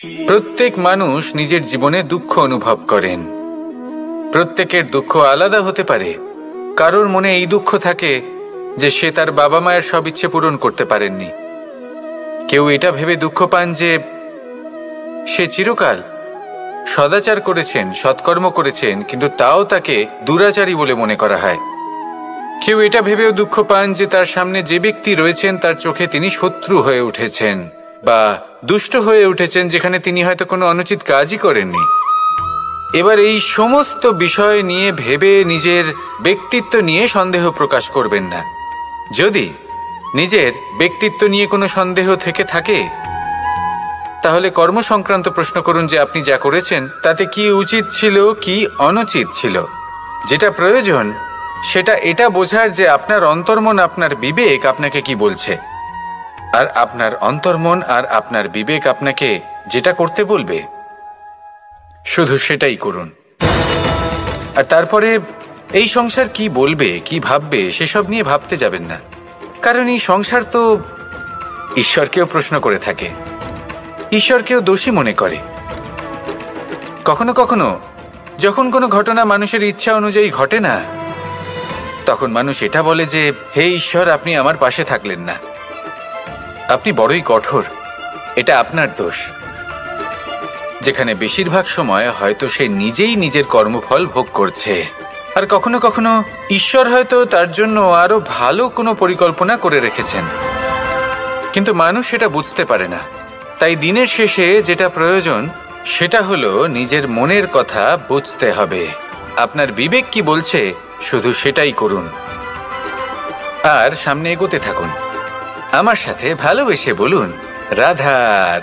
প্রত্যেক মানুষ নিজের জীবনে দুঃখ অনুভব করেন। প্রত্যেকের দুঃখ আলাদা হতে পারে। কারোর মনে এই দুঃখ থাকে যে সে তার বাবা মায়ের সব ইচ্ছে পূরণ করতে পারেননি। কেউ এটা ভেবে দুঃখ পান যে সে চিরকাল সদাচার করেছেন, সৎকর্ম করেছেন, কিন্তু তাও তাকে দুরাচারী বলে মনে করা হয়। কেউ এটা ভেবেও দুঃখ পান যে তার সামনে যে ব্যক্তি রয়েছেন তার চোখে তিনি শত্রু হয়ে উঠেছেন বা দুষ্ট হয়ে উঠেছেন, যেখানে তিনি হয়তো কোনো অনুচিত কাজই করেননি। এবার এই সমস্ত বিষয় নিয়ে ভেবে নিজের ব্যক্তিত্ব নিয়ে সন্দেহ প্রকাশ করবেন না। যদি নিজের ব্যক্তিত্ব নিয়ে কোনো সন্দেহ থেকে থাকে, তাহলে কর্ম সংক্রান্ত প্রশ্ন করুন যে আপনি যা করেছেন তাতে কি উচিত ছিল, কি অনুচিত ছিল। যেটা প্রয়োজন সেটা এটা বোঝার যে আপনার অন্তর্মন, আপনার বিবেক আপনাকে কি বলছে, আর আপনার অন্তর্মন আর আপনার বিবেক আপনাকে যেটা করতে বলবে শুধু সেটাই করুন। আর তারপরে এই সংসার কি বলবে, কি ভাববে সেসব নিয়ে ভাবতে যাবেন না। কারণ এই সংসার তো ঈশ্বরকেও প্রশ্ন করে থাকে, ঈশ্বরকেও দোষী মনে করে। কখনো কখনো যখন কোনো ঘটনা মানুষের ইচ্ছা অনুযায়ী ঘটে না, তখন মানুষ এটা বলে যে হে ঈশ্বর, আপনি আমার পাশে থাকলেন না, আপনি বড়ই কঠোর, এটা আপনার দোষ। যেখানে বেশিরভাগ সময় হয়তো সে নিজেই নিজের কর্মফল ভোগ করছে। আর কখনো কখনো ঈশ্বর হয়তো তার জন্য আরো ভালো কোনো পরিকল্পনা করে রেখেছেন, কিন্তু মানুষ সেটা বুঝতে পারে না। তাই দিনের শেষে যেটা প্রয়োজন সেটা হলো নিজের মনের কথা বুঝতে হবে। আপনার বিবেক কি বলছে শুধু সেটাই করুন, আর সামনে এগোতে থাকুন। আমার সাথে ভালোবেসে বলুন রাধা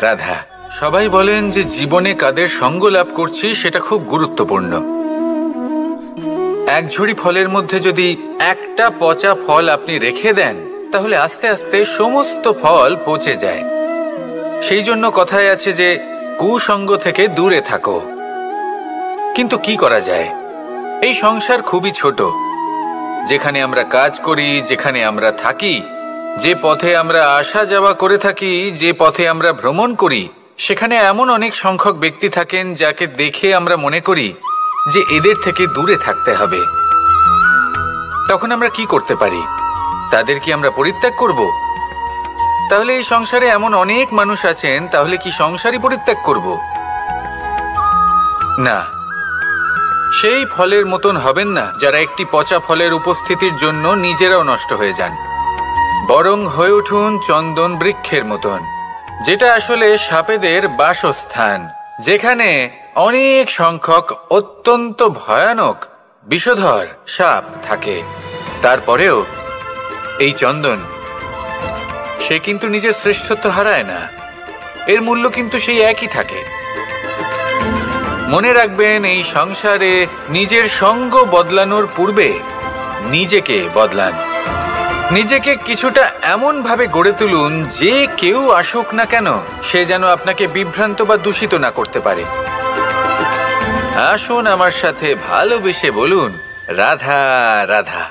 রাধা। সবাই বলেন যে জীবনে কাদের সঙ্গ লাভ করছি সেটা খুব গুরুত্বপূর্ণ। এক ঝুড়ি ফলের মধ্যে যদি একটা পচা ফল আপনি রেখে দেন, তাহলে আস্তে আস্তে সমস্ত ফল পচে যায়। সেই জন্য কথায় আছে যে কুসঙ্গ থেকে দূরে থাকো। কিন্তু কি করা যায়? এই সংসার খুবই ছোট। যেখানে আমরা কাজ করি, যেখানে আমরা থাকি, যে পথে আমরা আসা যাওয়া করে থাকি, যে পথে আমরা ভ্রমণ করি, সেখানে এমন অনেক সংখ্যক ব্যক্তি থাকেন যাকে দেখে আমরা মনে করি যে এদের থেকে দূরে থাকতে হবে। তখন আমরা কি করতে পারি? তাদের কি আমরা পরিত্যাগ করব? তাহলে এই সংসারে এমন অনেক মানুষ আছেন, তাহলে কি সংসারই পরিত্যাগ করব? না, সেই ফলের মতন হবেন না যারা একটি পচা ফলের উপস্থিতির জন্য নিজেরাও নষ্ট হয়ে যান। বরং হয়ে উঠুন চন্দন বৃক্ষের মতন, যেটা আসলে সাপেদের বাসস্থান, যেখানে অনেক সংখ্যক অত্যন্ত ভয়ানক বিষধর সাপ থাকে। তারপরেও এই চন্দন, সে কিন্তু নিজের শ্রেষ্ঠত্ব হারায় না, এর মূল্য কিন্তু সেই একই থাকে। মনে রাখবেন, এই সংসারে নিজের সঙ্গ বদলানোর পূর্বে নিজেকে বদলান। নিজেকে কিছুটা এমন ভাবে গড়ে তুলুন যে কেউ আসুক না কেন সে যেন আপনাকে বিভ্রান্ত বা দূষিত না করতে পারে। আসুন আমার সাথে ভালোবেসে বলুন রাধা রাধা।